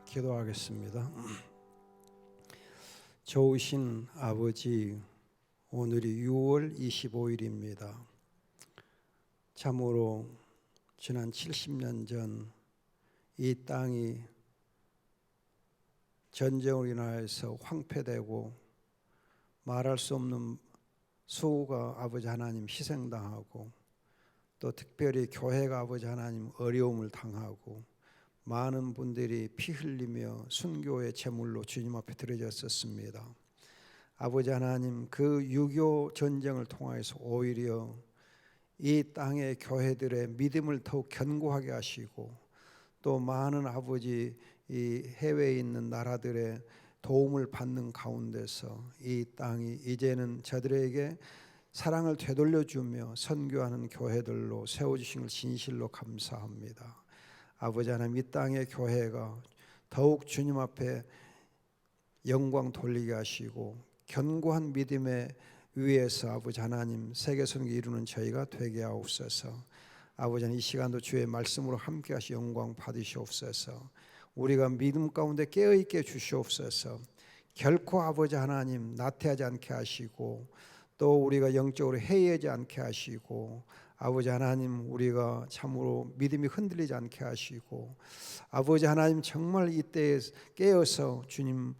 기도하겠습니다. 좋으신 아버지, 오늘이 6월 25일입니다. 참으로 지난 70년 전 이 땅이 전쟁으로 인하여서 황폐되고 말할 수 없는 수가 아버지 하나님 희생당하고, 또 특별히 교회가 아버지 하나님 어려움을 당하고 많은 분들이 피 흘리며 순교의 제물로 주님 앞에 드려졌었습니다. 아버지 하나님, 그 6.25 전쟁을 통해서 오히려 이 땅의 교회들의 믿음을 더욱 견고하게 하시고, 또 많은 아버지 이 해외에 있는 나라들의 도움을 받는 가운데서 이 땅이 이제는 저들에게 사랑을 되돌려주며 선교하는 교회들로 세워주신 걸 진실로 감사합니다. 아버지 하나님, 이 땅의 교회가 더욱 주님 앞에 영광 돌리게 하시고 견고한 믿음의 위에서 아버지 하나님 세계 선교 이루는 저희가 되게 하옵소서. 아버지 하나님, 이 시간도 주의 말씀으로 함께 하시 영광 받으시옵소서. 우리가 믿음 가운데 깨어있게 주시옵소서. 결코 아버지 하나님 나태하지 않게 하시고, 또 우리가 영적으로 해이하지 않게 하시고, 아버지 하나님 우리가 참으로 믿음이 흔들리지 않게 하시고, 아버지 하나님 정말 이때에 깨어서 주님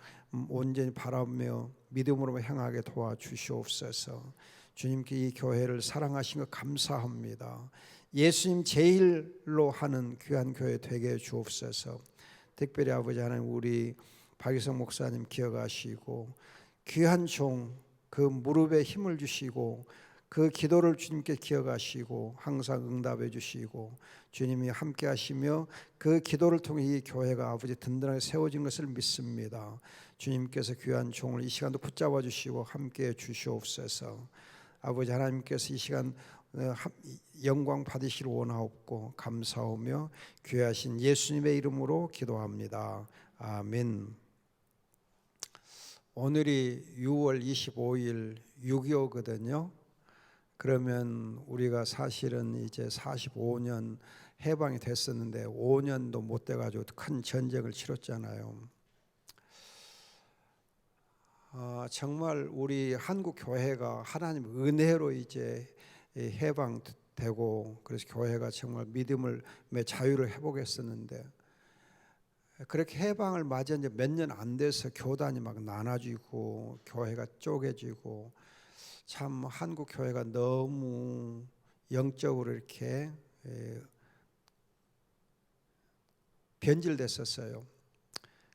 온전히 바라며 믿음으로 향하게 도와주시옵소서. 주님께 이 교회를 사랑하신 것 감사합니다. 예수님 제일로 하는 귀한 교회 되게 해 주옵소서. 특별히 아버지 하나님 우리 박유성 목사님 기억하시고, 귀한 종 그 무릎에 힘을 주시고 그 기도를 주님께 기억하시고 항상 응답해 주시고, 주님이 함께 하시며 그 기도를 통해 이 교회가 아버지 든든하게 세워진 것을 믿습니다. 주님께서 귀한 종을 이 시간도 붙잡아 주시고 함께 주시옵소서. 아버지 하나님께서 이 시간 영광 받으시길 원하옵고 감사하며 귀하신 예수님의 이름으로 기도합니다. 아멘. 오늘이 6월 25일 6.25거든요. 그러면 우리가 사실은 이제 45년 해방이 됐었는데 5년도 못 돼가지고 큰 전쟁을 치렀잖아요. 정말 우리 한국 교회가 하나님 은혜로 이제 해방되고, 그래서 교회가 정말 믿음을 자유를 회복했었는데, 그렇게 해방을 맞은 지 몇 년 안 돼서 교단이 막 나눠지고 교회가 쪼개지고, 참 한국 교회가 너무 영적으로 이렇게 변질됐었어요.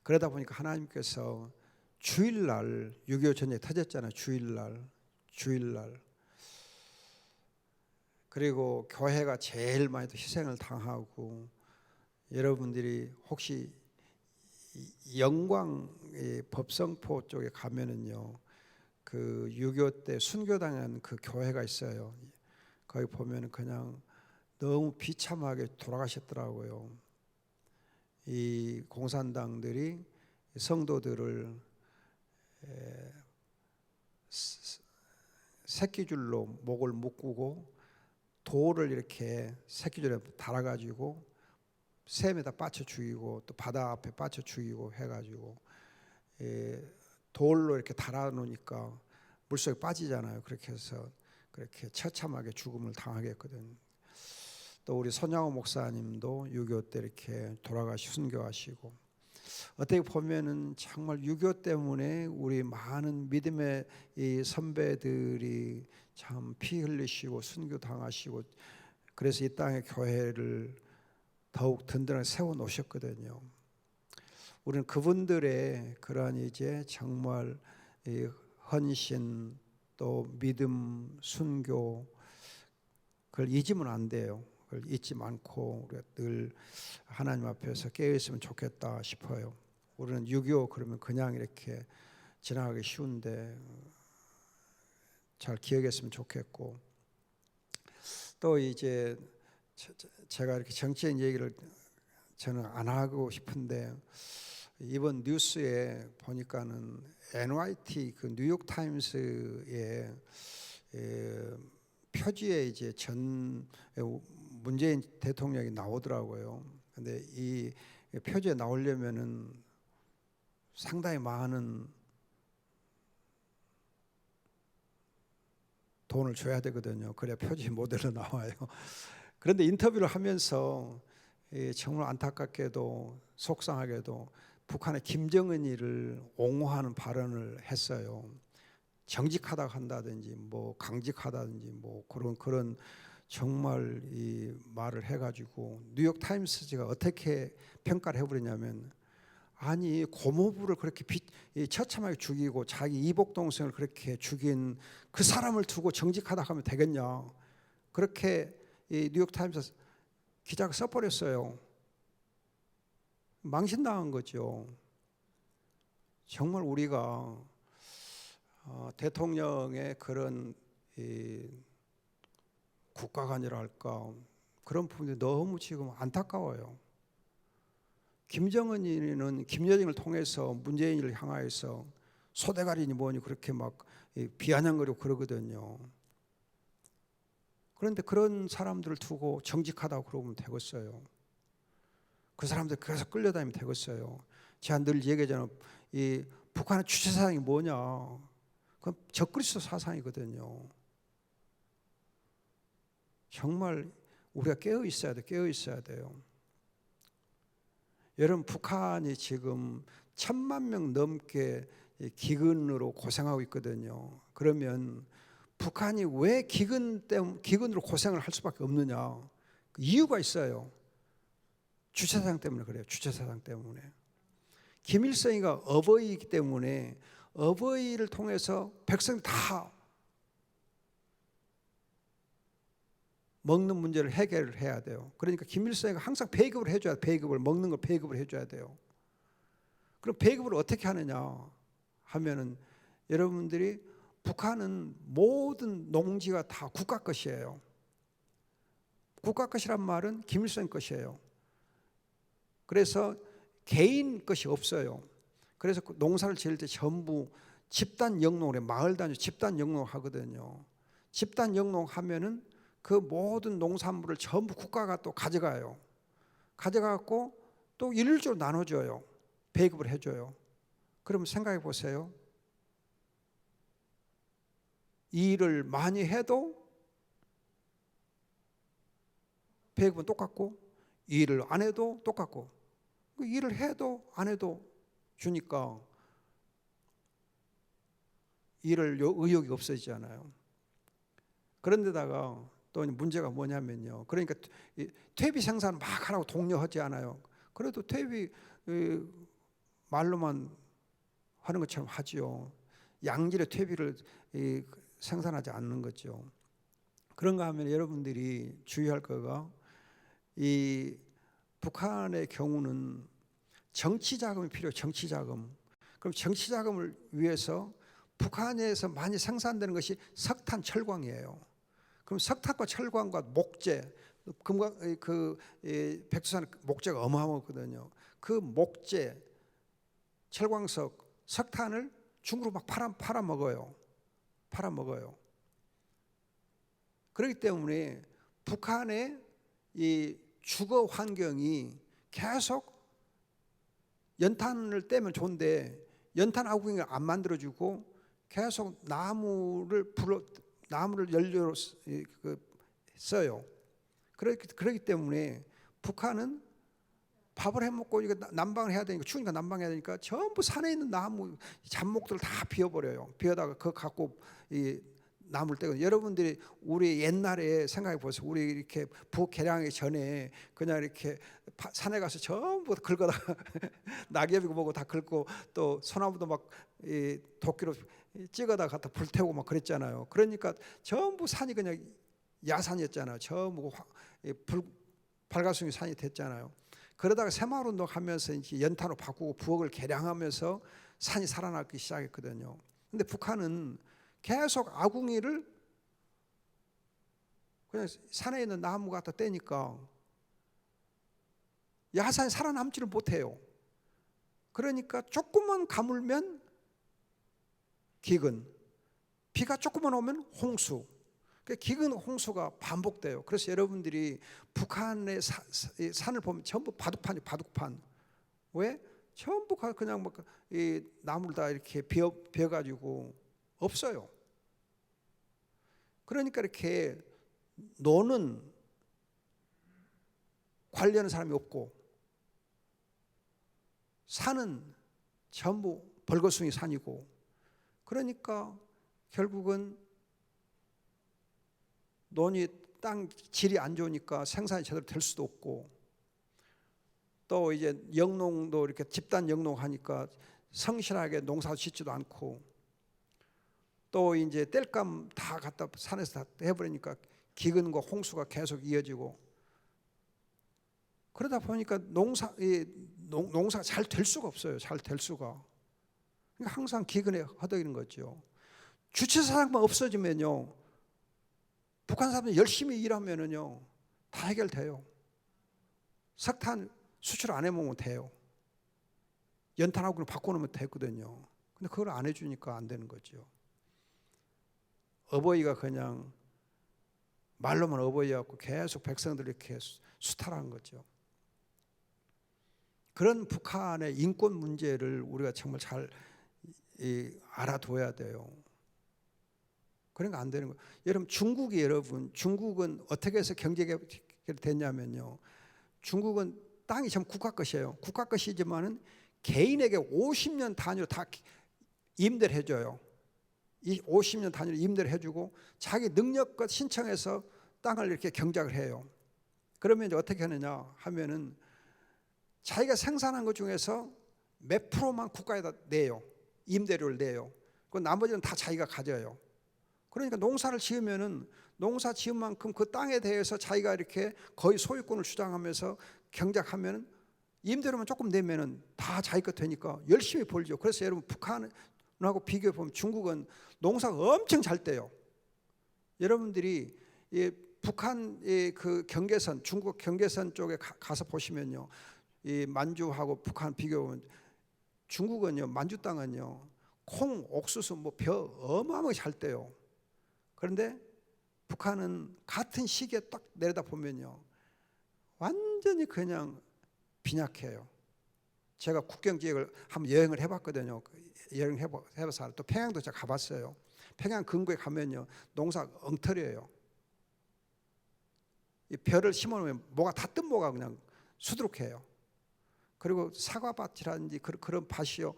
그러다 보니까 하나님께서 주일날 6.25 전쟁이 터졌잖아요. 주일날 그리고 교회가 제일 많이 희생을 당하고, 여러분들이 혹시 영광 법성포 쪽에 가면은요, 그 6.25 때 순교당한 그 교회가 있어요. 거기 보면은 그냥 너무 비참하게 돌아가셨더라고요. 이 공산당들이 성도들을 새끼줄로 목을 묶고 돌을 이렇게 새끼줄에 달아가지고 샘에다 빠쳐 죽이고, 또 바다 앞에 빠쳐 죽이고 해가지고 돌로 이렇게 달아놓으니까 물속에 빠지잖아요. 그렇게 해서 그렇게 처참하게 죽음을 당하게 했거든요. 또 우리 손양호 목사님도 6.25 때 이렇게 순교하시고, 어떻게 보면은 정말 6.25 때문에 우리 많은 믿음의 이 선배들이 참 피 흘리시고 순교 당하시고, 그래서 이 땅의 교회를 더욱 든든하게 세워 놓으셨거든요. 우리는 그분들의 그러한 이제 정말 이 헌신, 또 믿음, 순교, 그걸 잊으면 안 돼요. 그걸 잊지 않고 우리가 늘 하나님 앞에서 깨어 있으면 좋겠다 싶어요. 우리는 6.25 그러면 그냥 이렇게 지나가기 쉬운데 잘 기억했으면 좋겠고, 또 이제 제가 이렇게 정치적인 얘기를 저는 안 하고 싶은데, 이번 뉴스에 보니까는 NYT 그 뉴욕 타임스의 표지에 이제 전 문재인 대통령이 나오더라고요. 근데 이 표지에 나오려면은 상당히 많은 돈을 줘야 되거든요. 그래야 표지 모델로 나와요. 그런데 인터뷰를 하면서 정말 안타깝게도 속상하게도 북한의 김정은이를 옹호하는 발언을 했어요. 정직하다 한다든지 뭐 강직하다든지 뭐 그런 정말 이 말을 해가지고 뉴욕 타임스가 어떻게 평가를 해버리냐면, 아니 고모부를 그렇게 처참하게 죽이고 자기 이복 동생을 그렇게 죽인 그 사람을 두고 정직하다 하면 되겠냐, 그렇게 이 뉴욕 타임스 기자가 써버렸어요. 망신당한 거죠. 정말 우리가 대통령의 그런 국가관이랄까 그런 부분이 너무 지금 안타까워요. 김정은이는 김여정을 통해서 문재인을 향하여서 소대가리니 뭐니 그렇게 막 비아냥거리고 그러거든요. 그런데 그런 사람들을 두고 정직하다고 그러면 되겠어요? 그 사람들 계속 끌려다니면 되겠어요? 제가 늘 얘기하잖아요. 이 북한의 주체사상이 뭐냐? 그건 적그리스도 사상이거든요. 정말 우리가 깨어 있어야 돼. 깨어 있어야 돼요. 여러분, 북한이 지금 1,000만 명 넘게 기근으로 고생하고 있거든요. 그러면 북한이 왜 기근으로 고생을 할 수밖에 없느냐? 이유가 있어요. 주체사상 때문에 그래요. 주체사상 때문에. 김일성이가 어버이이기 때문에 어버이를 통해서 백성이 다 먹는 문제를 해결을 해야 돼요. 그러니까 김일성이가 항상 배급을 해줘야 돼요. 배급을, 먹는 걸 배급을 해줘야 돼요. 그럼 배급을 어떻게 하느냐 하면은, 여러분들이 북한은 모든 농지가 다 국가 것이에요. 국가 것이란 말은 김일성 것이에요. 그래서 개인 것이 없어요. 그래서 농사를 지을 때 전부 집단 영농을 해요. 마을 단위 집단 영농을 하거든요. 집단 영농하면은 그 모든 농산물을 전부 국가가 또 가져가요. 가져가고 또 일률적으로 나눠줘요. 배급을 해줘요. 그러면 생각해 보세요. 이 일을 많이 해도 배급은 똑같고, 이 일을 안 해도 똑같고, 일을 해도 안 해도 주니까 일을 의욕이 없어지잖아요. 그런데다가 또 문제가 뭐냐면요. 그러니까 퇴비 생산 막 하라고 독려하지 않아요. 그래도 퇴비 말로만 하는 것처럼 하지요. 양질의 퇴비를 생산하지 않는 거죠. 그런가 하면 여러분들이 주의할 거가, 이 북한의 경우는 정치 자금이 필요해요. 정치 자금. 그럼 정치 자금을 위해서 북한에서 많이 생산되는 것이 석탄, 철광이에요. 그럼 석탄과 철광과 목재, 금과 백두산 목재가 어마어마하거든요. 그 목재, 철광석, 석탄을 중국으로 막 팔아 먹어요. 팔아 먹어요. 그렇기 때문에 북한의 이 주거 환경이 계속 연탄을 떼면 좋은데 연탄 아궁이를 안 만들어주고 계속 나무를 연료로 써요. 그렇기 때문에 북한은 밥을 해먹고 이거 난방을 해야 되니까, 추우니까 난방해야 되니까 전부 산에 있는 나무 잡목들을 다 비워버려요. 비워다가 그거 갖고 이 나무를 떼고. 여러분들이 우리 옛날에 생각해 보세요. 우리 이렇게 부엌 개량하기 전에 그냥 이렇게 산에 가서 전부 긁어다가 낙엽이고 뭐고 다 긁고, 또 소나무도 막 도끼로 찍어다 갖다 불태우고 막 그랬잖아요. 그러니까 전부 산이 그냥 야산이었잖아요. 전부 발가벗기 산이 됐잖아요. 그러다가 새마을운동 하면서 이제 연탄으로 바꾸고 부엌을 개량하면서 산이 살아나기 시작했거든요. 근데 북한은 계속 아궁이를 그냥 산에 있는 나무 갖다 떼니까 야산이 살아남지를 못해요. 그러니까 조금만 가물면 기근, 비가 조금만 오면 홍수, 기근 홍수가 반복돼요. 그래서 여러분들이 북한의 산을 보면 전부 바둑판이 바둑판. 왜? 전부 그냥 막 이 나무를 다 이렇게 베어가지고 없어요. 그러니까 이렇게 노는 관리하는 사람이 없고, 산은 전부 벌거숭이 산이고, 그러니까 결국은 논이 땅 질이 안 좋으니까 생산이 제대로 될 수도 없고, 또 이제 영농도 이렇게 집단 영농하니까 성실하게 농사 짓지도 않고, 또 이제 땔감 다 갖다 산에서 다 해버리니까 기근과 홍수가 계속 이어지고, 그러다 보니까 농사가 잘 될 수가 없어요. 잘 될 수가. 그러니까 항상 기근에 허덕이는 거죠. 주체사상만 없어지면요, 북한 사람들이 열심히 일하면은요 다 해결돼요. 석탄 수출 안 해먹으면 돼요. 연탄하고는 바꿔놓으면 되거든요. 근데 그걸 안 해주니까 안 되는 거죠. 어버이가 그냥 말로만 어버이였고 계속 백성들 이렇게 수탈한 거죠. 그런 북한의 인권 문제를 우리가 정말 잘 알아둬야 돼요. 그러니까 안 되는 거예요. 여러분, 중국은 어떻게 해서 경제가 됐냐면요, 중국은 땅이 전부 국가 것이에요. 국가 것이지만은 개인에게 50년 단위로 다 임대를 해줘요. 이 50년 단위로 임대를 해주고 자기 능력껏 신청해서 땅을 이렇게 경작을 해요. 그러면 이제 어떻게 하느냐 하면은 자기가 생산한 것 중에서 몇 프로만 국가에다 내요. 임대료를 내요. 그 나머지는 다 자기가 가져요. 그러니까 농사를 지으면은 농사 지은 만큼 그 땅에 대해서 자기가 이렇게 거의 소유권을 주장하면서 경작하면은 임대료만 조금 내면은 다 자기 것 되니까 열심히 벌죠. 그래서 여러분, 북한하고 비교해 보면 중국은 농사가 엄청 잘 돼요. 여러분들이 북한 그 경계선, 중국 경계선 쪽에 가서 보시면요, 이 만주하고 북한 비교하면 중국은요, 만주 땅은요, 콩, 옥수수, 뭐 벼 어마어마하게 잘 돼요. 그런데 북한은 같은 시기에 딱 내려다 보면요, 완전히 그냥 빈약해요. 제가 국경 지역을 한번 여행을 해봤거든요. 여행 해봐서 또 평양도 제가 가봤어요. 평양 근교에 가면요, 농사 엉터리예요. 이 벼를 심어놓으면 뭐가 다 뜬 뭐가 그냥 수두룩해요. 그리고 사과밭이라든지 그런 밭이요,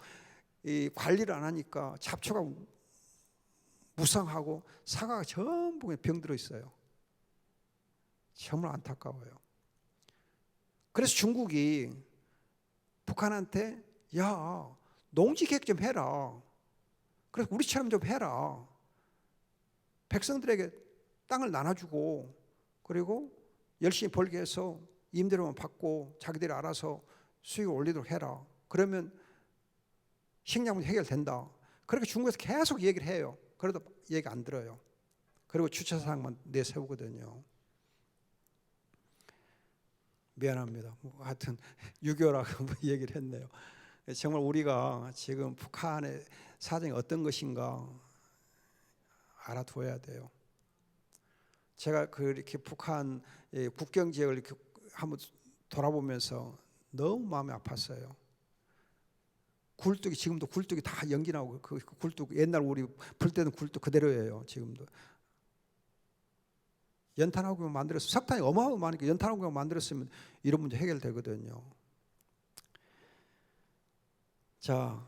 이 관리를 안 하니까 잡초가 무성하고 사과가 전부 병들어 있어요. 정말 안타까워요. 그래서 중국이 북한한테 야, 농지 계획 좀 해라. 그래서 우리처럼 좀 해라. 백성들에게 땅을 나눠주고, 그리고 열심히 벌게 해서 임대료만 받고 자기들이 알아서 수익을 올리도록 해라. 그러면 식량 문제 해결된다. 그렇게 중국에서 계속 얘기를 해요. 그래도 얘기 안 들어요. 그리고 주체사항만 내세우거든요. 미안합니다. 하여튼 6.25라고 얘기를 했네요. 정말 우리가 지금 북한의 사정이 어떤 것인가 알아둬야 돼요. 제가 이렇게 북한 국경 지역을 이렇게 한번 돌아보면서 너무 마음이 아팠어요. 굴뚝이, 지금도 굴뚝이 다 연기 나오고, 그 굴뚝 옛날 우리 불 때는 굴뚝 그대로예요. 지금도 연탄하고만 만들었으면, 석탄이 어마어마하니까 연탄하고만 만들었으면 이런 문제 해결되거든요. 자,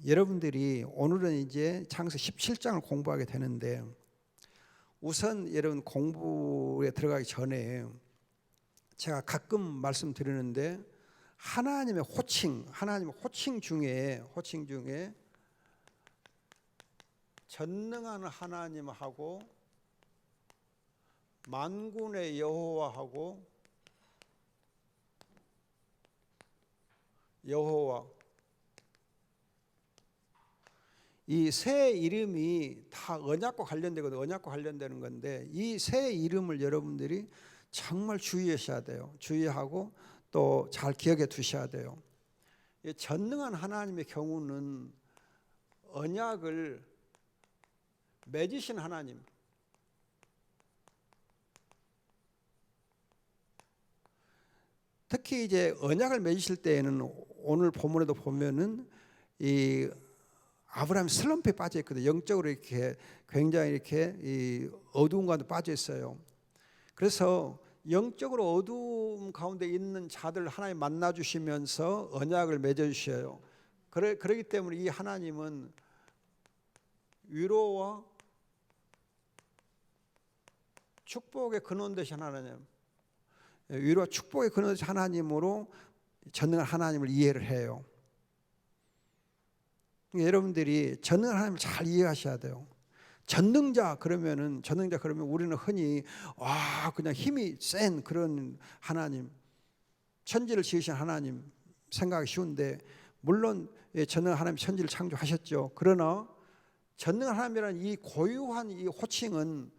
여러분들이 오늘은 이제 창세기 17장을 공부하게 되는데, 우선 여러분 공부에 들어가기 전에 제가 가끔 말씀드리는데, 하나님의 호칭 중에 전능한 하나님하고 만군의 여호와 이 세 이름이 다 언약과 관련되거든요. 언약과 관련되는 건데, 이 세 이름을 여러분들이 정말 주의하셔야 돼요. 주의하고 또 잘 기억해 두셔야 돼요. 전능한 하나님의 경우는 언약을 맺으신 하나님, 특히 이제 언약을 맺으실 때에는 오늘 본문에도 보면은 이 아브라함이 슬럼프에 빠져 있거든요. 영적으로 이렇게 굉장히 이렇게 이 어두운 가운데 빠져 있어요. 그래서 영적으로 어두움 가운데 있는 자들 하나님 만나 주시면서 언약을 맺어 주셔요. 그러기 때문에 이 하나님은 위로와 축복의 근원 되신 하나님, 위로와 축복의 근원 되신 하나님으로 전능한 하나님을 이해를 해요. 여러분들이 전능한 하나님을 잘 이해하셔야 돼요. 전능자 그러면 우리는 흔히 그냥 힘이 센 그런 하나님, 천지를 지으신 하나님 생각하기 쉬운데, 물론 전능한 하나님 천지를 창조하셨죠. 그러나 전능한 하나님이라는 이 고유한 이 호칭은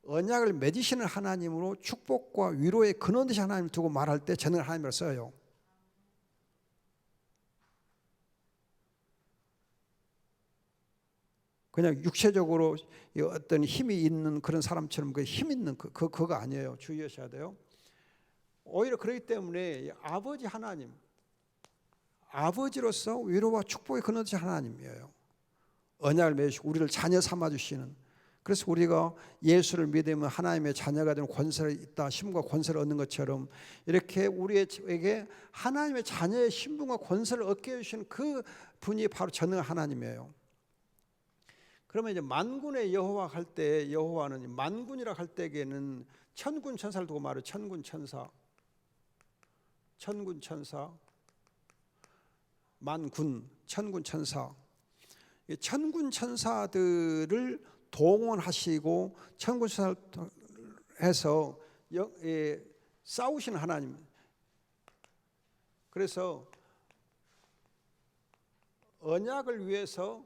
언약을 맺으시는 하나님으로 축복과 위로의 근원 되신 하나님을 두고 말할 때 전능한 하나님을 써요. 그냥 육체적으로 어떤 힘이 있는 그런 사람처럼 그 힘 있는 그거 아니에요. 주의하셔야 돼요. 오히려 그렇기 때문에 아버지 하나님, 아버지로서 위로와 축복의 근원 되신 하나님이에요. 언약을 맺으시고 우리를 자녀 삼아 주시는. 그래서 우리가 예수를 믿으면 하나님의 자녀가 되는 권세가 있다, 신분과 권세를 얻는 것처럼 이렇게 우리에게 하나님의 자녀의 신분과 권세를 얻게 해주시는 그 분이 바로 전능한 하나님이에요. 그러면 이제 만군의 여호와 할 때, 여호와는 만군이라 할 때에는 천군 천사를 두고 말해요. 천군 천사, 만군, 천군 천사. 천군 천사들을 동원하시고 천군 천사를 해서 싸우시는 하나님. 그래서 언약을 위해서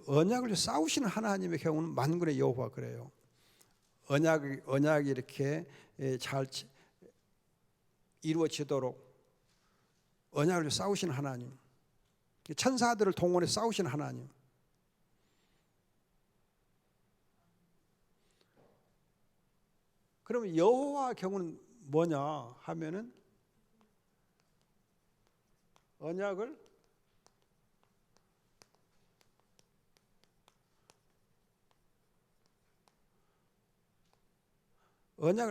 언약을 싸우시는 하나님의 경우는 만군의 여호와 그래요. 언약이 이렇게 잘 이루어지도록 언약을 싸우시는 하나님, 천사들을 동원해 싸우시는 하나님. 그러면 여호와 경우는 뭐냐 하면은 언약을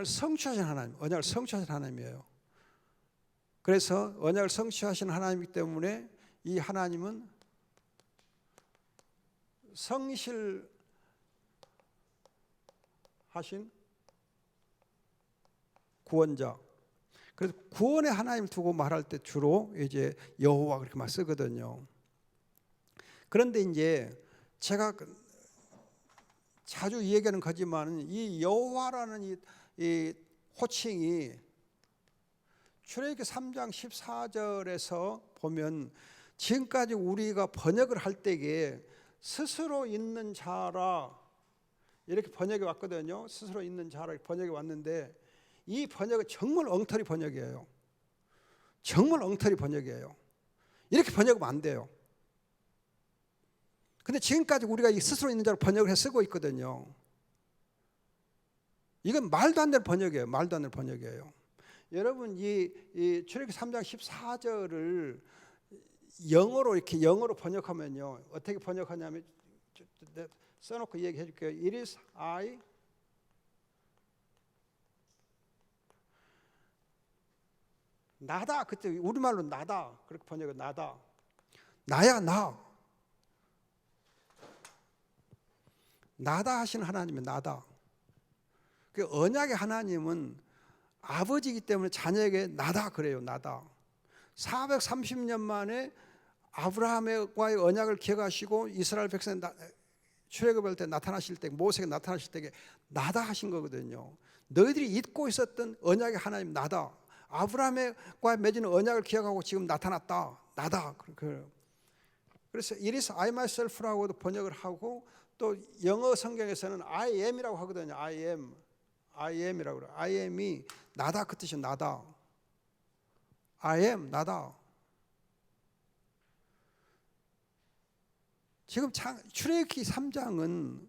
성취하신 하나님, 언약을 성취하신 하나님이에요. 그래서 언약을 성취하신 하나님이기 때문에 이 하나님은 성실하신 구원자. 그래서 구원의 하나님을 두고 말할 때 주로 이제 여호와 그렇게 막 쓰거든요. 그런데 이제 제가 자주 얘기하는 거지만 이 여호와라는 이 호칭이 출애굽기 3장 14절에서 보면 지금까지 우리가 번역을 할 때에 스스로 있는 자라 이렇게 번역이 왔거든요. 스스로 있는 자라 번역이 왔는데 이 번역은 정말 엉터리 번역이에요. 정말 엉터리 번역이에요. 이렇게 번역하면 안 돼요. 근데 지금까지 우리가 이 스스로 있는 자로 번역을 해 쓰고 있거든요. 이건 말도 안 되는 번역이에요. 말도 안 되는 번역이에요. 여러분 이 출애굽기 3장 14절을 영어로 번역하면요. 어떻게 번역하냐면 써놓고 얘기해 줄게요. It is I 나다. 그때 우리말로 나다. 그렇게 번역해. 나다. 나야 나. 나다 하시는 하나님은 나다. 그 언약의 하나님은 아버지이기 때문에 자녀에게 나다 그래요. 나다. 430년 만에 아브라함과의 언약을 기억하시고 이스라엘 백성 출애굽할 때 나타나실 때 모세에게 나타나실 때 나다 하신 거거든요. 너희들이 잊고 있었던 언약의 하나님 나다. 아브라함과 맺은 언약을 기억하고 지금 나타났다. 나다. 그래서 it is I myself라고도 번역을 하고 또 영어 성경에서는 I am이라고 하거든요. I am이라고 그래요. I am이 나다 그 뜻이 나다. I am 나다. 지금 출애굽기 3장은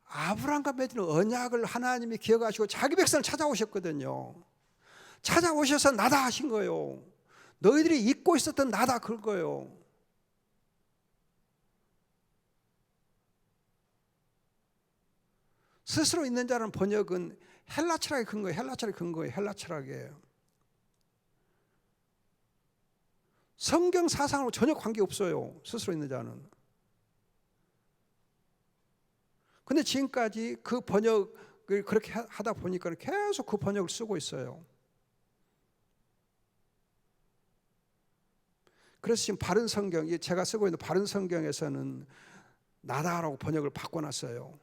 아브라함과 맺은 언약을 하나님이 기억하시고 자기 백성을 찾아오셨거든요. 찾아오셔서 나다 하신 거예요. 너희들이 잊고 있었던 나다 그거예요. 스스로 있는 자라는 번역은 헬라 철학의 근거예요. 헬라 철학의 근거예요. 헬라 철학이에요. 성경 사상하고 전혀 관계없어요. 스스로 있는 자는. 근데 지금까지 그 번역을 그렇게 하다 보니까 계속 그 번역을 쓰고 있어요. 그래서 지금 바른 성경, 제가 쓰고 있는 바른 성경에서는 나다라고 번역을 바꿔놨어요.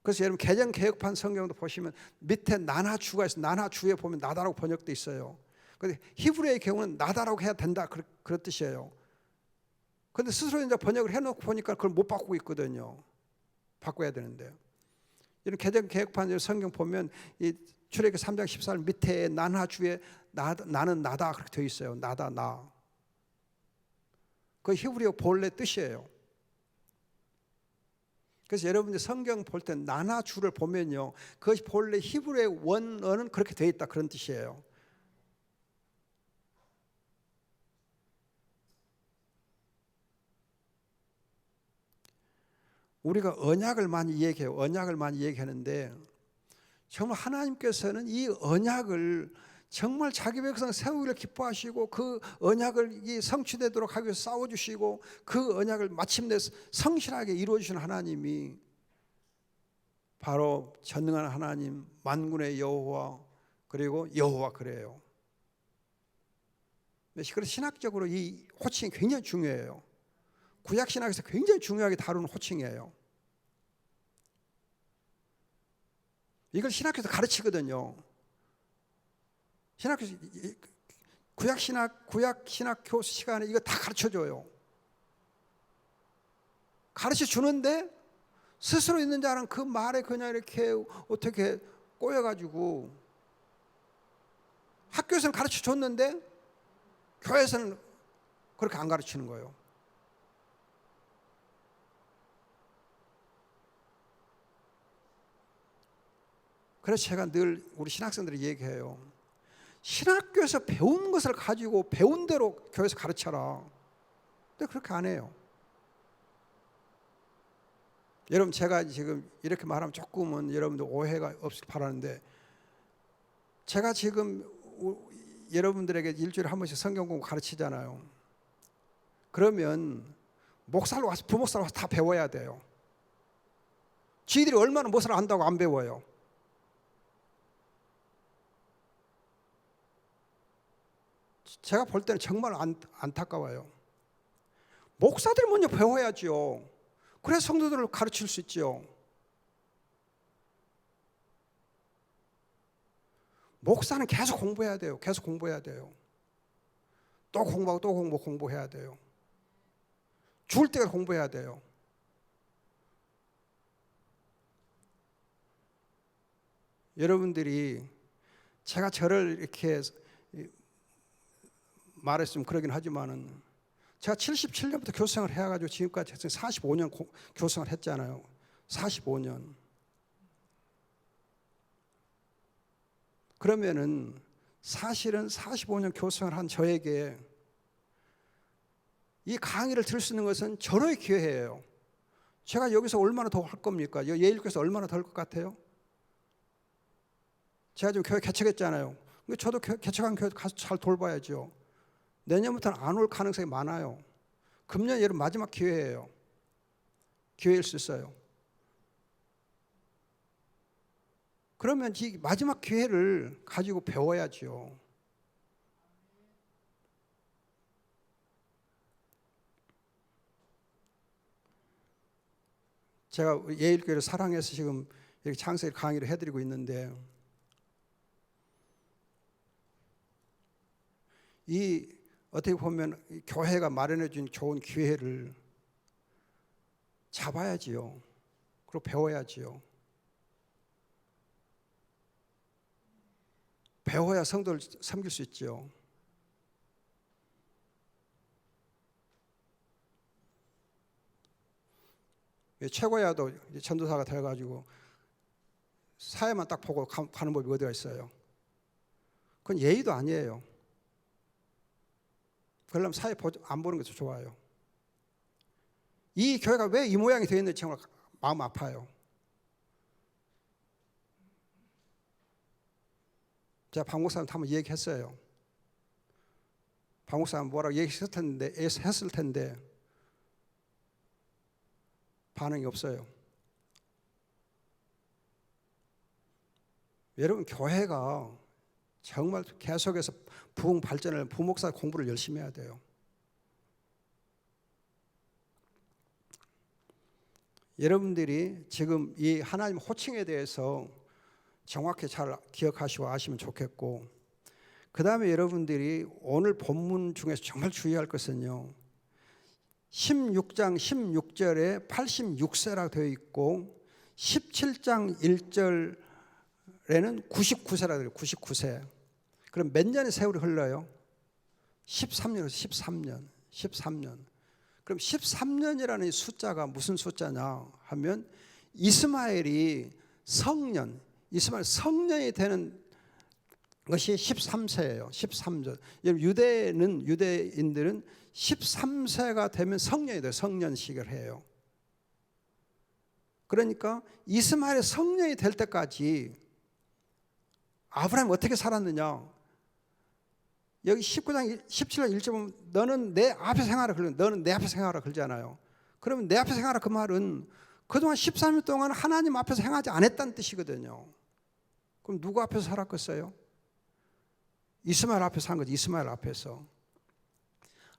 그래서 여러분 개정 개혁판 성경도 보시면 밑에 나나주가 있어요. 나나주에 보면 나다라고 번역돼 있어요. 근데 히브리의 경우는 나다라고 해야 된다 그런 뜻이에요. 근데 스스로 이제 번역을 해놓고 보니까 그걸 못 바꾸고 있거든요. 바꿔야 되는데요. 이런 개정 개혁판 성경 보면 이 출애굽기 3장 14절 밑에 나나주에 나는 나다 그렇게 되어 있어요. 나다 나. 그 히브리어 본래 뜻이에요. 그래서 여러분들 성경 볼 때 나나주를 보면요, 그것이 본래 히브리의 원어는 그렇게 되어 있다 그런 뜻이에요. 우리가 언약을 많이 얘기해요. 언약을 많이 얘기하는데 정말 하나님께서는 이 언약을 정말 자기 백성 세우기를 기뻐하시고 그 언약을 이 성취되도록 하기 위해서 싸워주시고 그 언약을 마침내 성실하게 이루어주시는 하나님이 바로 전능한 하나님 만군의 여호와 그리고 여호와 그래요. 그래서 신학적으로 이 호칭이 굉장히 중요해요. 구약신학에서 굉장히 중요하게 다루는 호칭이에요. 이걸 신학에서 가르치거든요. 신학에서 구약신학 교수 시간에 이거 다 가르쳐줘요. 가르쳐 주는데 스스로 있는 자는 그 말에 그냥 이렇게 어떻게 꼬여가지고 학교에서는 가르쳐 줬는데 교회에서는 그렇게 안 가르치는 거예요. 그래서 제가 늘 우리 신학생들이 얘기해요. 신학교에서 배운 것을 가지고 배운 대로 교회에서 가르쳐라. 근데 그렇게 안 해요. 여러분 제가 지금 이렇게 말하면 조금은 여러분들 오해가 없길 바라는데 제가 지금 여러분들에게 일주일에 한 번씩 성경 공부 가르치잖아요. 그러면 목사로 와서 부목사로 와서 다 배워야 돼요. 지들이 얼마나 무엇을 안다고 안 배워요. 제가 볼 때는 정말 안타까워요. 목사들이 먼저 배워야죠. 그래서 성도들을 가르칠 수 있죠. 목사는 계속 공부해야 돼요. 계속 공부해야 돼요. 또 공부하고 또 공부해야 돼요. 죽을 때까지 공부해야 돼요. 여러분들이 제가 저를 이렇게 말했으면 그러긴 하지만은 제가 77년부터 교수생활을 해가지고 지금까지 45년 교수생활을 했잖아요. 45년. 그러면은 사실은 45년 교수생활을 한 저에게 이 강의를 들을 수 있는 것은 절호의 기회예요. 제가 여기서 얼마나 더 할 겁니까? 예일교에서 얼마나 더 할 것 같아요? 제가 지금 교회 개척했잖아요. 저도 개척한 교회 가서 잘 돌봐야죠. 내년부터는 안 올 가능성이 많아요. 금년 여름 마지막 기회예요. 기회일 수 있어요. 그러면 이 마지막 기회를 가지고 배워야죠. 제가 예일교회를 사랑해서 지금 이렇게 창세기 강의를 해드리고 있는데 이 어떻게 보면 교회가 마련해 준 좋은 기회를 잡아야지요. 그리고 배워야지요. 배워야 성도를 섬길 수 있죠. 최고야도 전도사가 되어가지고 사회만 딱 보고 가는 법이 어디가 있어요? 그건 예의도 아니에요. 그러려면 사회 안 보는 게 더 좋아요. 이 교회가 왜 이 모양이 되어 있는지 정말 마음 아파요. 제가 박 목사님한테 한번 얘기했어요. 박 목사님 뭐라고 얘기했을 텐데 반응이 없어요. 여러분, 교회가 정말 계속해서 부흥 발전을 부목사 공부를 열심히 해야 돼요. 여러분들이 지금 이 하나님 호칭에 대해서 정확히 잘 기억하시고 아시면 좋겠고, 그 다음에 여러분들이 오늘 본문 중에서 정말 주의할 것은요, 16장 16절에 86세라고 되어 있고 17장 1절에는 99세라고 되어 있어요. 99세. 그럼 몇 년의 세월이 흘러요? 13년. 그럼 13년이라는 숫자가 무슨 숫자냐 하면 이스마엘 성년이 되는 것이 13세예요. 13절. 유대인들은 13세가 되면 성년이 돼요. 성년식을 해요. 그러니까 이스마엘의 성년이 될 때까지 아브라함이 어떻게 살았느냐? 여기 19장 17절 1절 보면 너는 내 앞에 생활을 걸려. 너는 내 앞에 생활을 걸잖아요. 그러면 내 앞에 생활을 그 말은 그동안 13년 동안 하나님 앞에서 행하지 않았다는 뜻이거든요. 그럼 누구 앞에서 살았겠어요? 이스마엘 앞에서 산 거지. 이스마엘 앞에서.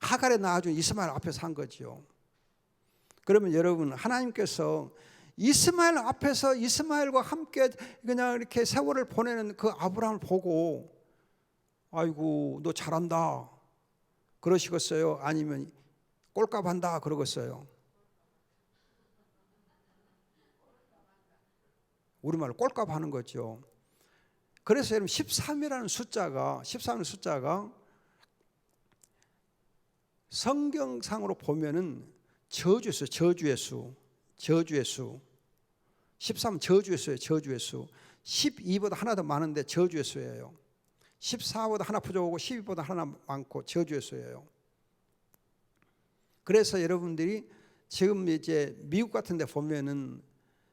하갈에 낳아준 이스마엘 앞에서 산 거죠. 그러면 여러분, 하나님께서 이스마엘 앞에서 이스마엘과 함께 그냥 이렇게 세월을 보내는 그 아브라함을 보고 아이고 너 잘한다 그러시겠어요? 아니면 꼴값한다 그러겠어요? 우리말로 꼴값하는 거죠. 그래서 여러분 13이라는 숫자가 성경상으로 보면은 저주의 수. 13은 저주의 수. 12보다 하나 더 많은데 저주의 수예요. 14보다 하나 부족하고 12보다 하나 많고 저주의 수예요. 그래서 여러분들이 지금 이제 미국 같은 데 보면은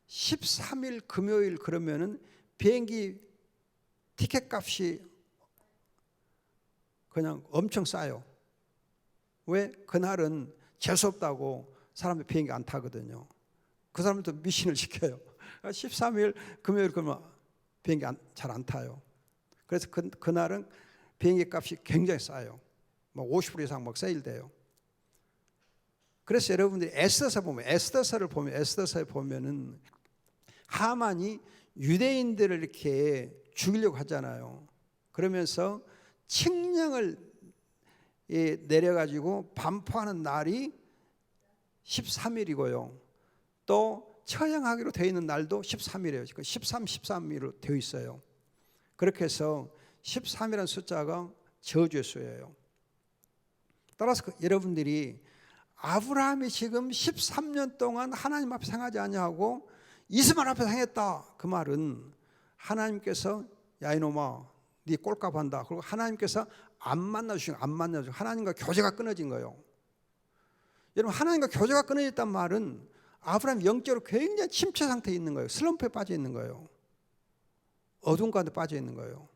13일 금요일 그러면은 비행기 티켓 값이 그냥 엄청 싸요. 왜? 그날은 재수없다고 사람들 비행기 안 타거든요. 그 사람들도 미신을 지켜요. 13일 금요일 그러면 비행기 잘 안 타요. 그래서 그날은 비행기 값이 굉장히 싸요. 막 50% 이상 막 세일돼요. 그래서 여러분들이 에스더서를 보면은 하만이 유대인들을 이렇게 죽이려고 하잖아요. 그러면서 칙령을 내려가지고 반포하는 날이 13일이고요. 또 처형하기로 되어 있는 날도 13일이에요. 13일로 되어 있어요. 그렇게 해서 13이라는 숫자가 저주의 수예요. 따라서 여러분들이 아브라함이 지금 13년 동안 하나님 앞에 행하지 아니하고 이스마엘 앞에서 행했다. 그 말은 하나님께서 야 이놈아 네 꼴값한다. 그리고 하나님께서 안 만나주시고 하나님과 교제가 끊어진 거예요. 여러분, 하나님과 교제가 끊어졌단 말은 아브라함이 영적으로 굉장히 침체 상태에 있는 거예요. 슬럼프에 빠져 있는 거예요. 어두운 가운데 빠져 있는 거예요.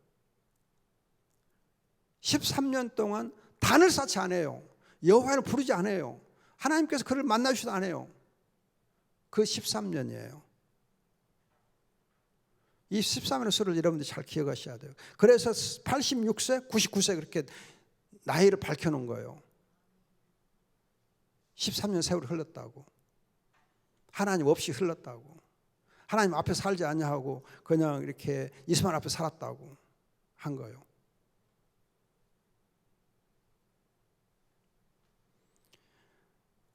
13년 동안 단을 쌓지 않아요. 여호와를 부르지 않아요. 하나님께서 그를 만나주지도 않아요. 그 13년이에요. 이 13년의 수를 여러분들이 잘 기억하셔야 돼요. 그래서 86세, 99세 그렇게 나이를 밝혀놓은 거예요. 13년 세월이 흘렀다고. 하나님 없이 흘렀다고. 하나님 앞에 살지 아니하고 그냥 이렇게 이스마엘 앞에 살았다고 한 거예요.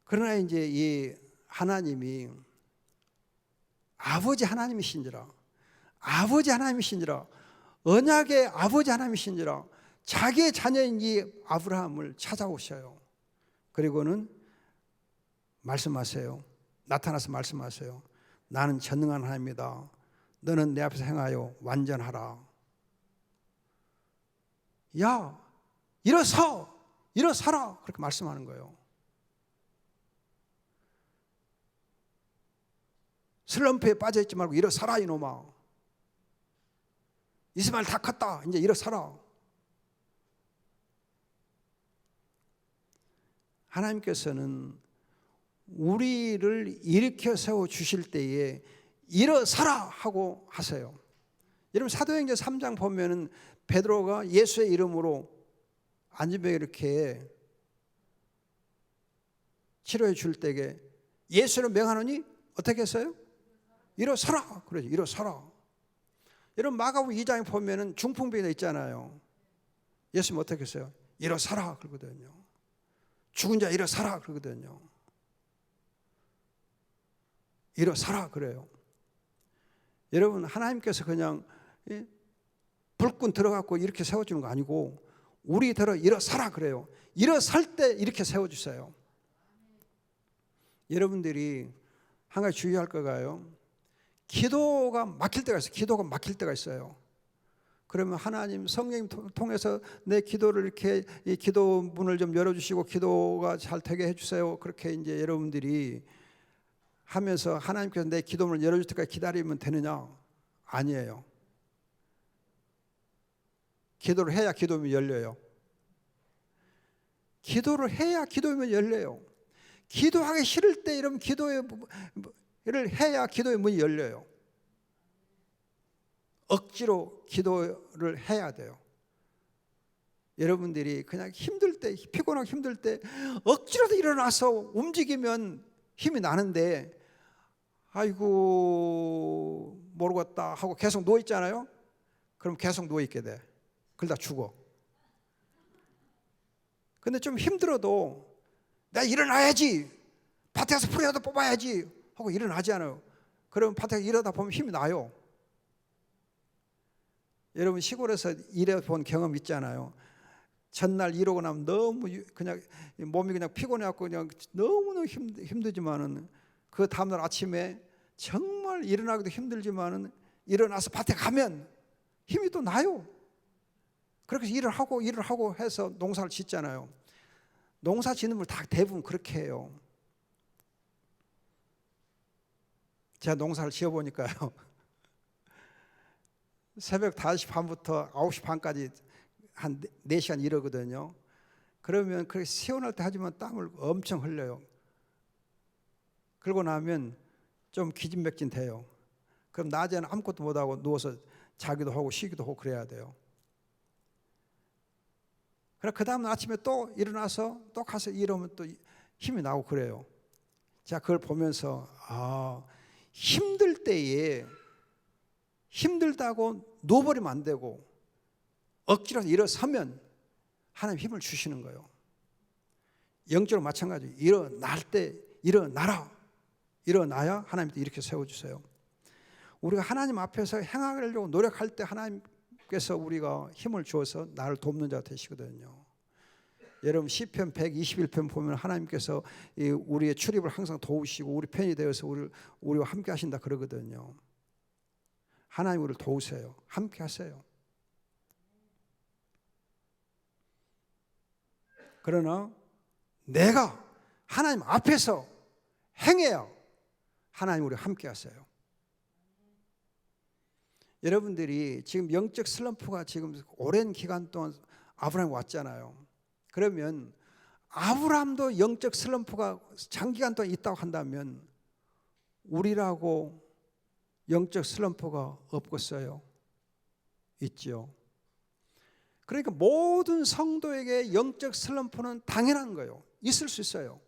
그러나 이제 이 하나님이 아버지 하나님이신지라 언약의 아버지 하나님이신지라 자기의 자녀인 이 아브라함을 찾아오셔요. 그리고는 말씀하세요. 나타나서 말씀하세요. 나는 전능한 하나님이다. 너는 내 앞에서 행하여 완전하라. 야, 일어서라. 그렇게 말씀하는 거예요. 슬럼프에 빠져있지 말고 일어서라 이놈아. 이스마엘 다 컸다. 이제 일어서라. 하나님께서는 우리를 일으켜 세워 주실 때에 일어서라 하고 하세요. 여러분 사도행전 3장 보면은 베드로가 예수의 이름으로 안진병에 이렇게 치료해 줄 때에 예수를 명하노니 어떻게 했어요? 일어서라. 그러죠. 일어서라. 여러분 마가복음 2장에 보면은 중풍병이 있잖아요. 예수님 어떻게 했어요? 일어서라 그러거든요. 죽은 자 일어서라 그러거든요. 일어서라 그래요. 여러분 하나님께서 그냥 불끈 들어갖고 이렇게 세워주는 거 아니고 우리 들어 일어서라 그래요. 일어설 때 이렇게 세워주세요. 여러분들이 한 가지 주의할 거가요. 기도가 막힐 때가 있어요. 기도가 막힐 때가 있어요. 그러면 하나님 성령님 통해서 내 기도를 이렇게 이 기도 문을 좀 열어주시고 기도가 잘 되게 해주세요. 그렇게 이제 여러분들이 하면서 하나님께서 내 기도문을 열어줄 때까지 기다리면 되느냐? 아니에요. 기도를 해야 기도문이 열려요. 기도를 해야 기도문이 열려요. 기도하기 싫을 때 이러면 기도를 해야 기도의 문이 열려요. 억지로 기도를 해야 돼요. 여러분들이 그냥 힘들 때, 피곤하고 힘들 때 억지로도 일어나서 움직이면 힘이 나는데 아이고 모르겠다 하고 계속 누워있잖아요. 그럼 계속 누워있게 돼. 그러다 죽어. 근데 좀 힘들어도 내가 일어나야지, 밭에서 풀이라도 뽑아야지 하고 일어나지 않아요. 그러면 밭에서 일하다 보면 힘이 나요. 여러분 시골에서 일해본 경험 있잖아요. 전날 일하고 나면 너무 그냥 몸이 그냥 피곤해갖고 그냥 너무너무 힘들지만은 그 다음날 아침에 정말 일어나기도 힘들지만은 일어나서 밭에 가면 힘이 또 나요. 그렇게 일을 하고 해서 농사를 짓잖아요. 농사 짓는 분 다 대부분 그렇게 해요. 제가 농사를 지어보니까요. 새벽 5시 반부터 9시 반까지 한 4시간 일하거든요. 그러면 그렇게 시원할 때 하지만 땀을 엄청 흘려요. 그러고 나면 좀 기진맥진 돼요. 그럼 낮에는 아무것도 못하고 누워서 자기도 하고 쉬기도 하고 그래야 돼요. 그래 그 다음 아침에 또 일어나서 또 가서 일하면 또 힘이 나고 그래요. 제가 그걸 보면서 힘들 때에 힘들다고 누워버리면 안 되고 억지로 일어서면 하나님 힘을 주시는 거예요. 영적으로 마찬가지예요. 일어날 때 일어나라. 일어나야 하나님도 이렇게 세워주세요. 우리가 하나님 앞에서 행하려고 노력할 때 하나님께서 우리가 힘을 주어서 나를 돕는 자가 되시거든요. 여러분 시편 121편 보면 하나님께서 우리의 출입을 항상 도우시고 우리 편이 되어서 우리와 함께 하신다 그러거든요. 하나님 우리를 도우세요. 함께 하세요. 그러나 내가 하나님 앞에서 행해야 하나님 우리와 함께 하세요. 여러분들이 지금 영적 슬럼프가 지금 오랜 기간 동안 아브라함이 왔잖아요. 그러면 아브라함도 영적 슬럼프가 장기간 동안 있다고 한다면 우리라고 영적 슬럼프가 없겠어요? 있죠. 그러니까 모든 성도에게 영적 슬럼프는 당연한 거예요. 있을 수 있어요.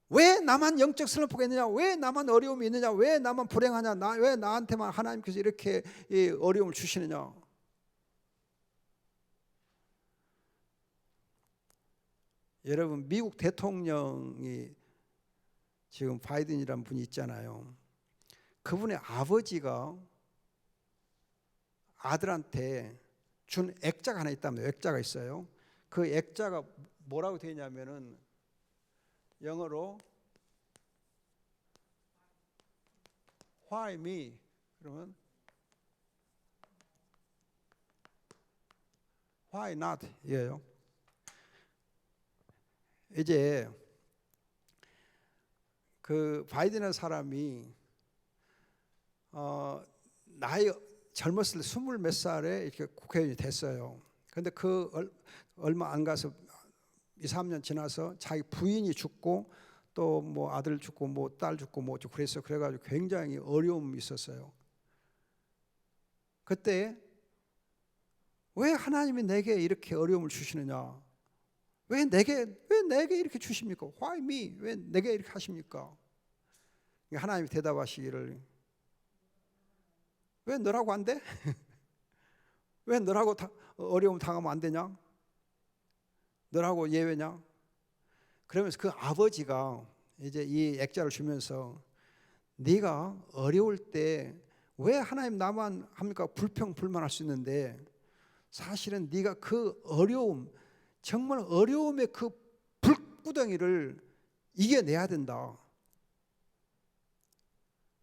왜 나만 영적 슬럼프가 있느냐? 왜 나만 어려움이 있느냐? 왜 나만 불행하냐? 왜 나한테만 하나님께서 이렇게 어려움을 주시느냐? 여러분 미국 대통령이 지금 바이든이라는 분이 있잖아요. 그분의 아버지가 아들한테 준 액자가 하나 있다면 액자가 있어요. 그 액자가 뭐라고 되어 있냐면은 영어로 Why me? 그러면 Why not? 이에요. 이제 그 바이든이라는 사람이 나이 젊었을 때 20 몇 살에 이렇게 국회의원이 됐어요. 근데 그 얼마 안 가서 2, 3년 지나서 자기 부인이 죽고 또 뭐 아들 죽고 뭐 딸 죽고 뭐 그랬어요. 그래가지고 굉장히 어려움이 있었어요. 그때 왜 하나님이 내게 이렇게 어려움을 주시느냐? 왜 내게 이렇게 주십니까? Why me? 왜 내게 이렇게 하십니까? 하나님이 대답하시기를 왜 너라고 안 돼? 왜 너라고 어려움 당하면 안 되냐? 너라고 예외냐? 그러면서 그 아버지가 이제 이 액자를 주면서 네가 어려울 때 왜 하나님 나만 합니까? 불평불만할 수 있는데 사실은 네가 그 어려움, 정말 어려움의 그 불구덩이를 이겨내야 된다.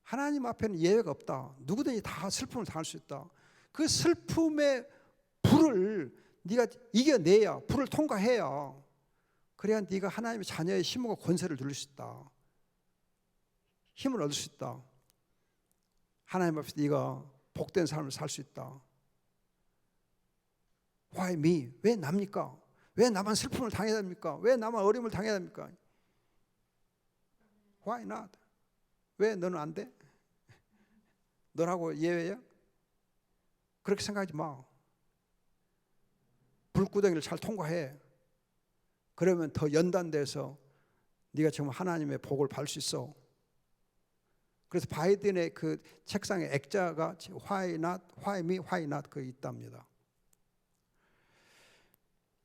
하나님 앞에는 예외가 없다. 누구든지 다 슬픔을 당할 수 있다. 그 슬픔의 불을 네가 이겨내야, 불을 통과해야, 그래야 네가 하나님의 자녀의 힘과 권세를 누릴 수 있다. 힘을 얻을 수 있다. 하나님 앞에서 네가 복된 삶을 살 수 있다. Why me? 왜 납니까? 왜 나만 슬픔을 당해야 됩니까? 왜 나만 어려움을 당해야 됩니까? Why not? 왜 너는 안 돼? 너라고 예외야? 그렇게 생각하지 마. 불구덩이를 잘 통과해. 그러면 더 연단돼서 네가 정말 하나님의 복을 받을 수 있어. 그래서 바이든의 그 책상에 액자가 Why not? Why me? Why not? 그 있답니다.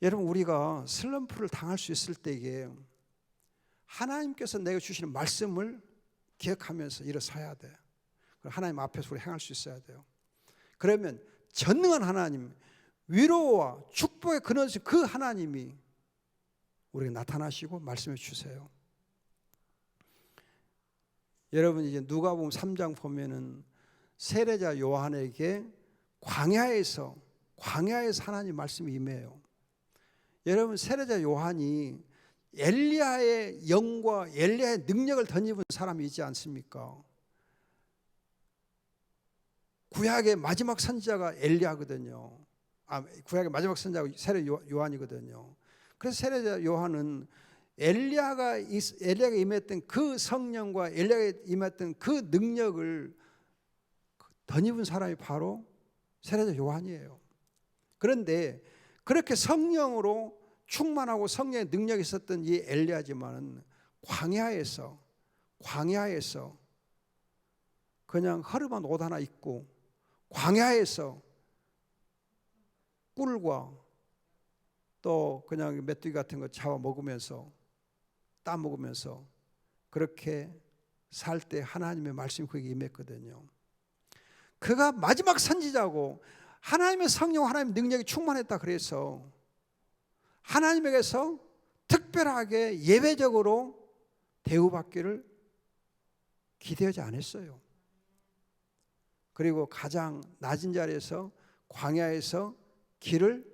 여러분, 우리가 슬럼프를 당할 수 있을 때에 하나님께서 내가 주시는 말씀을 기억하면서 일어서야 돼. 하나님 앞에서 우리 행할 수 있어야 돼요. 그러면 전능한 하나님, 위로와 축복의 근원이신 그 하나님이 우리에게 나타나시고 말씀해 주세요. 여러분, 이제 누가복음 3장 보면은 세례자 요한에게 광야에서 하나님 말씀이 임해요. 여러분, 세례자 요한이 엘리야의 영과 엘리야의 능력을 덧입은 사람이지 않습니까? 구약의 마지막 선지자가 엘리야거든요. 구약의 마지막 선지자가 세례 요한이거든요. 그래서 세례자 요한은 엘리야가 임했던 그 성령과 엘리야가 임했던 그 능력을 덧입은 사람이 바로 세례자 요한이에요. 그런데 그렇게 성령으로 충만하고 성령의 능력이 있었던 이 엘리야지만은 광야에서 그냥 허름한 옷 하나 입고 광야에서 꿀과 또 그냥 메뚜기 같은 거 잡아 먹으면서 따 먹으면서 그렇게 살 때 하나님의 말씀이 그에게 임했거든요. 그가 마지막 선지자고 하나님의 성령, 하나님의 능력이 충만했다 그래서 하나님에게서 특별하게 예외적으로 대우받기를 기대하지 않았어요. 그리고 가장 낮은 자리에서 광야에서 길을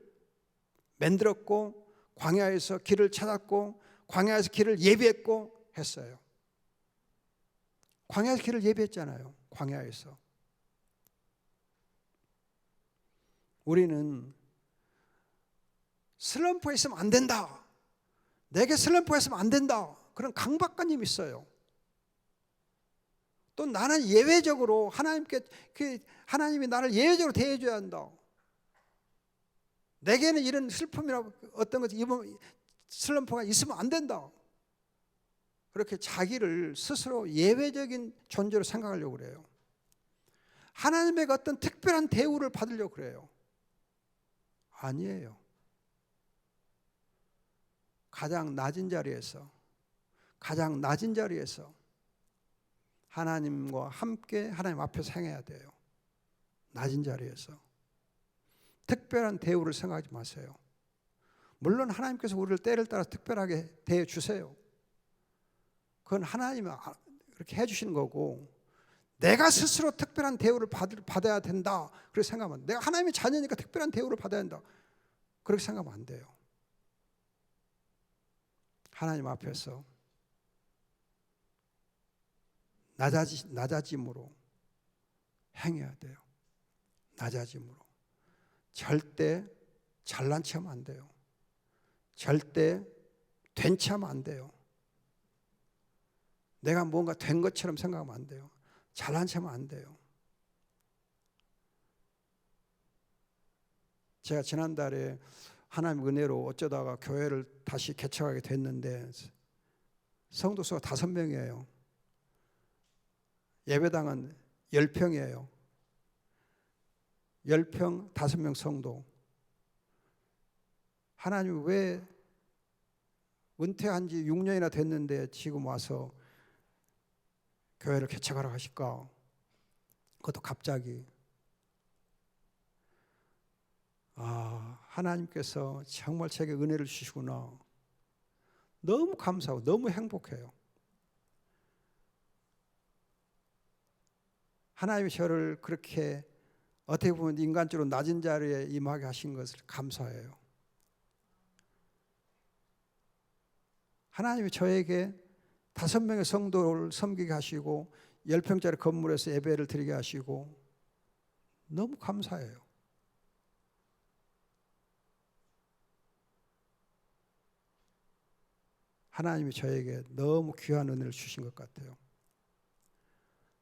만들었고 광야에서 길을 찾았고 광야에서 길을 예비했고 했어요. 광야에서 길을 예비했잖아요. 광야에서. 우리는 슬럼프가 있으면 안 된다. 내게 슬럼프가 있으면 안 된다. 그런 강박관념이 있어요. 또 나는 예외적으로 하나님이 나를 예외적으로 대해줘야 한다. 내게는 이런 슬픔이나 어떤 것, 슬럼프가 있으면 안 된다. 그렇게 자기를 스스로 예외적인 존재로 생각하려고 그래요. 하나님의 어떤 특별한 대우를 받으려고 그래요. 아니에요. 가장 낮은 자리에서 하나님과 함께 하나님 앞에서 행해야 돼요. 낮은 자리에서. 특별한 대우를 생각하지 마세요. 물론 하나님께서 우리를 때를 따라 특별하게 대해 주세요. 그건 하나님이 그렇게 해 주시는 거고 내가 스스로 특별한 대우를 받아야 된다. 그렇게 생각하면, 내가 하나님의 자녀니까 특별한 대우를 받아야 된다. 그렇게 생각하면 안 돼요. 하나님 앞에서 낮아짐으로 행해야 돼요. 낮아짐으로. 절대 잘난 척하면 안 돼요. 절대 된 척하면 안 돼요. 내가 뭔가 된 것처럼 생각하면 안 돼요. 잘난 척하면 안 돼요. 제가 지난달에 하나님 은혜로 어쩌다가 교회를 다시 개척하게 됐는데 성도 수가 5명이에요. 예배당은 10평이에요. 10평 5명 성도. 하나님 왜 은퇴한 지 6년이나 됐는데 지금 와서 교회를 개척하러 하실까? 그것도 갑자기. 하나님께서 정말 제게 은혜를 주시구나. 너무 감사하고 너무 행복해요. 하나님이 저를 그렇게 어떻게 보면 인간적으로 낮은 자리에 임하게 하신 것을 감사해요. 하나님이 저에게 5명의 성도를 섬기게 하시고 10평짜리 건물에서 예배를 드리게 하시고 너무 감사해요. 하나님이 저에게 너무 귀한 은혜를 주신 것 같아요.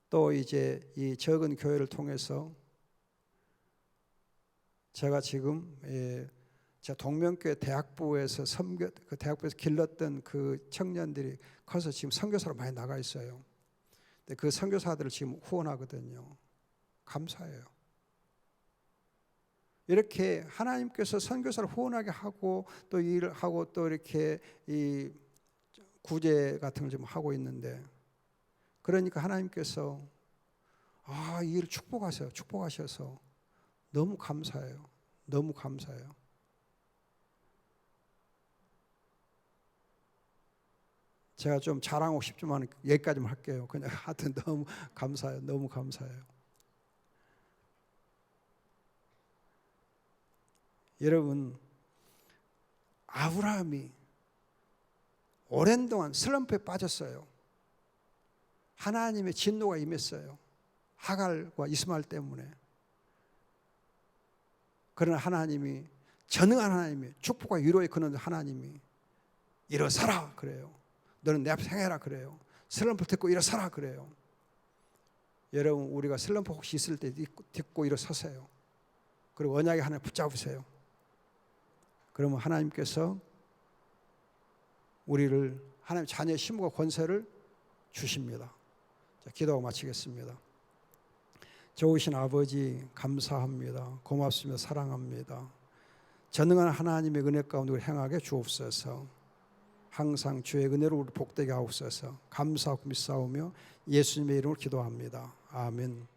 또 이제 이 적은 교회를 통해서 제가 지금 제가 동명교회 대학부에서 그 대학부에서 길렀던 그 청년들이 커서 지금 선교사로 많이 나가 있어요. 근데 그 선교사들을 지금 후원하거든요. 감사해요. 이렇게 하나님께서 선교사를 후원하게 하고 또 일을 하고 또 이렇게 이 구제 같은 걸 좀 하고 있는데, 그러니까 하나님께서 이 일을 축복하셔서 너무 감사해요. 너무 감사해요. 제가 좀 자랑하고 싶지만 여기까지만 할게요. 그냥 하여튼 너무 감사해요. 너무 감사해요. 여러분, 아브라함이 오랜 동안 슬럼프에 빠졌어요. 하나님의 진노가 임했어요. 하갈과 이스마엘 때문에. 그러나 하나님이, 전능한 하나님이, 축복과 위로의 근원 하나님이 일어서라 그래요. 너는 내 앞에 행해라 그래요. 슬럼프 듣고 일어서라 그래요. 여러분, 우리가 슬럼프 혹시 있을 때 듣고 일어서세요. 그리고 언약의 하나님 붙잡으세요. 그러면 하나님께서 우리를 하나님 자녀의 힘과 권세를 주십니다. 자, 기도하고 마치겠습니다. 좋으신 아버지 감사합니다. 고맙습니다. 사랑합니다. 전능한 하나님의 은혜 가운데 행하게 주옵소서. 항상 주의 은혜로 우리 복되게 하옵소서. 감사하고 믿사오며 예수님의 이름으로 기도합니다. 아멘.